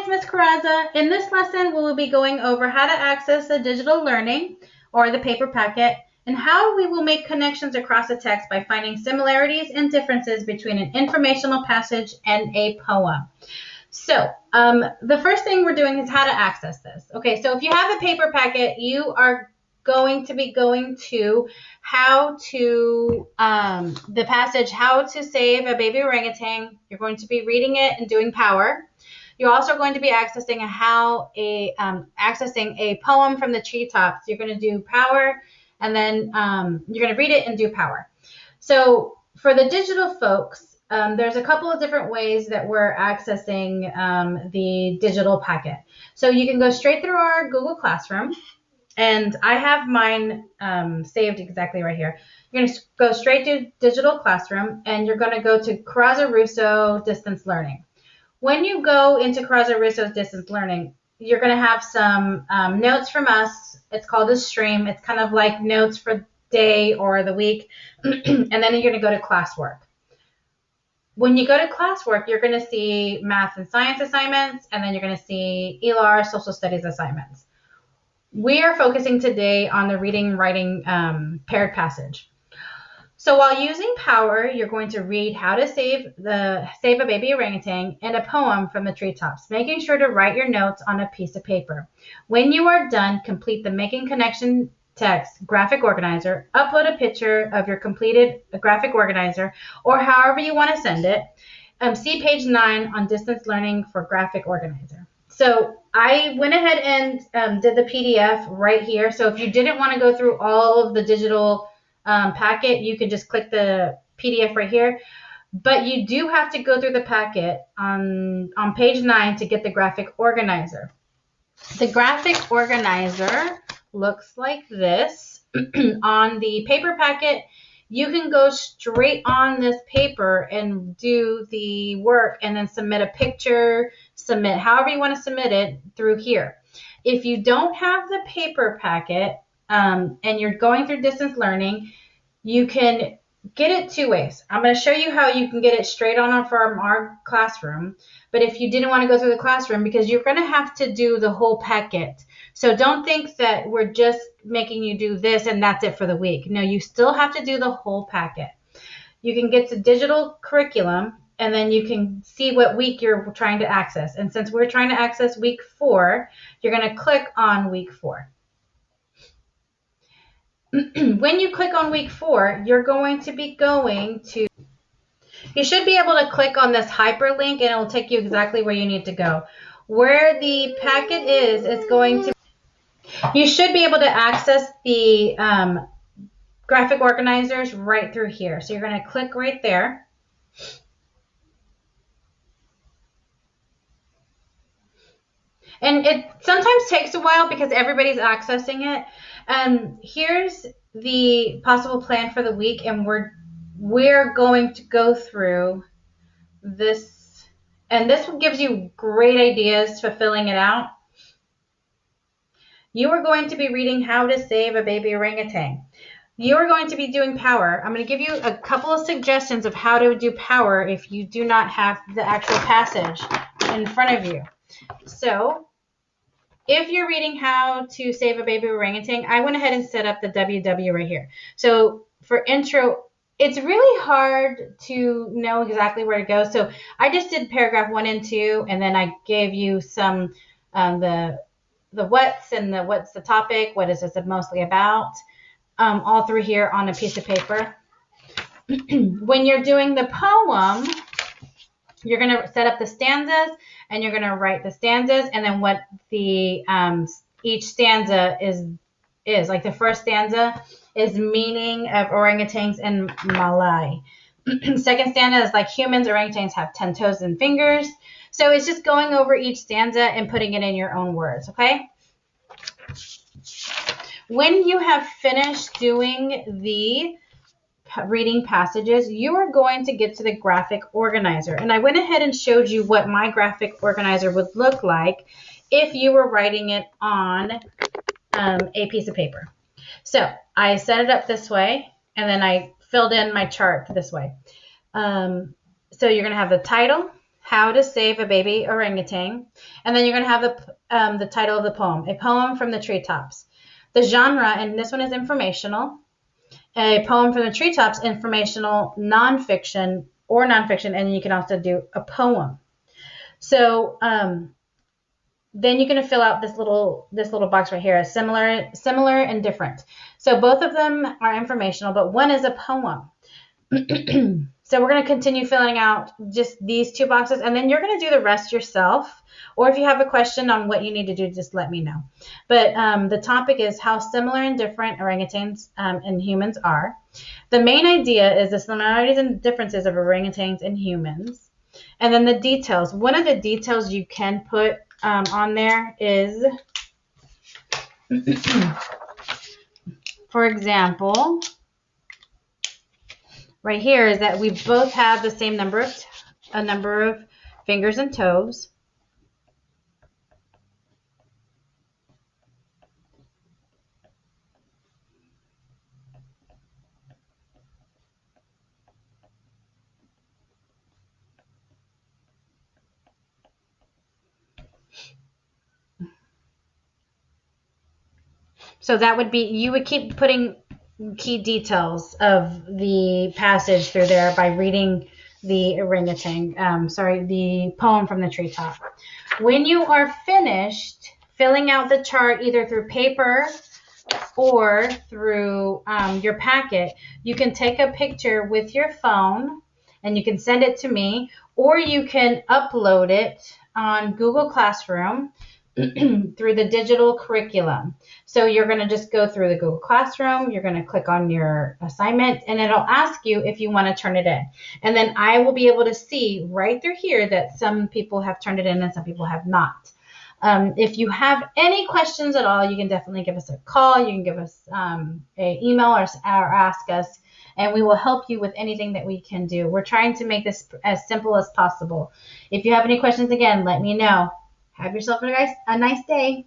it's Ms. Carrazza. In this lesson, we will be going over how to access the digital learning or the paper packet and how we will make connections across the text by finding similarities and differences between an informational passage and a poem. So the first thing we're doing is how to access this. Okay, so if you have a paper packet, you are going to be going to how to, the passage, how to save a baby orangutan. You're going to be reading it and doing power. You're also going to be accessing a poem from the treetops. You're going to do power, and then you're going to read it and do power. So for the digital folks, there's a couple of different ways that we're accessing the digital packet. So you can go straight through our Google Classroom, and I have mine saved exactly right here. You're going to go straight to Digital Classroom, and you're going to go to Carrazza Russo Distance Learning. When you go into Carrazza Russo's Distance Learning, you're going to have some notes from us. It's called a stream. It's kind of like notes for the day or the week, and then you're going to go to classwork. When you go to classwork, you're going to see math and science assignments, and then you're going to see ELAR social studies assignments. We are focusing today on the reading, writing paired passage. So while using power, you're going to read how to save a baby orangutan and a poem from the treetops, making sure to write your notes on a piece of paper. When you are done, complete the Making Connection text graphic organizer, upload a picture of your completed graphic organizer, or however you want to send it. See page 9 on distance learning for graphic organizer. So I went ahead and did the PDF right here. So if you didn't want to go through all of the digital packet, you could just click the PDF right here. But you do have to go through the packet on page 9 to get the graphic organizer. The graphic organizer looks like this. On the paper packet, you can go straight on this paper and do the work and then submit a picture, submit however you want to submit it through here. If you don't have the paper packet and you're going through distance learning, you can get it two ways. I'm going to show you how you can get it straight on from our classroom. But if you didn't want to go through the classroom, because you're going to have to do the whole packet. So don't think that we're just making you do this and that's it for the week. No, you still have to do the whole packet. You can get to digital curriculum, and then you can see what week you're trying to access. And since we're trying to access week 4, you're going to click on week 4. When you click on week 4, you're going to be going to, you should be able to click on this hyperlink and it will take you exactly where you need to go. Where the packet is, it's going to, you should be able to access the graphic organizers right through here. So you're going to click right there. And it sometimes takes a while because everybody's accessing it. Here's the possible plan for the week, and we're going to go through this, and this gives you great ideas for filling it out. You are going to be reading How to Save a Baby Orangutan. You are going to be doing power. I'm going to give you a couple of suggestions of how to do power if you do not have the actual passage in front of you. So if you're reading How to Save a Baby Orangutan, I went ahead and set up the WW right here. So for intro, it's really hard to know exactly where to go. So I just did paragraph 1 and 2, and then I gave you some the what's and the what's the topic, what is this mostly about, all through here on a piece of paper. When you're doing the poem, you're going to set up the stanzas, and you're going to write the stanzas, and then what the each stanza is. Like the first stanza is meaning of orangutans in Malay. Second stanza is like humans, orangutans have 10 toes and fingers. So it's just going over each stanza and putting it in your own words, okay? When you have finished doing the reading passages, you are going to get to the graphic organizer. And I went ahead and showed you what my graphic organizer would look like if you were writing it on a piece of paper. So I set it up this way, and then I filled in my chart this way. So you're going to have the title, How to Save a Baby Orangutan. And then you're going to have the title of the poem, A Poem from the Treetops. The genre, and this one is informational. A poem from the treetops, informational, nonfiction, and you can also do a poem. So then you're going to fill out this little box right here, similar and different. So both of them are informational, but one is a poem. So we're going to continue filling out just these two boxes, and then you're going to do the rest yourself. Or if you have a question on what you need to do, just let me know. But the topic is how similar and different orangutans and humans are. The main idea is the similarities and differences of orangutans and humans. And then the details. One of the details you can put on there is, for example, right here is that we both have the same number of fingers and toes. So that would be, you would keep putting key details of the passage through there by reading the the poem from the treetop. When you are finished filling out the chart, either through paper or through your packet, you can take a picture with your phone and you can send it to me, or you can upload it on Google Classroom through the digital curriculum. So you're going to just go through the Google Classroom, you're going to click on your assignment, and it'll ask you if you want to turn it in. And then I will be able to see right through here that some people have turned it in and some people have not. If you have any questions at all, you can definitely give us a call. You can give us an email or ask us, and we will help you with anything that we can do. We're trying to make this as simple as possible. If you have any questions, again, let me know. Have yourself a nice day.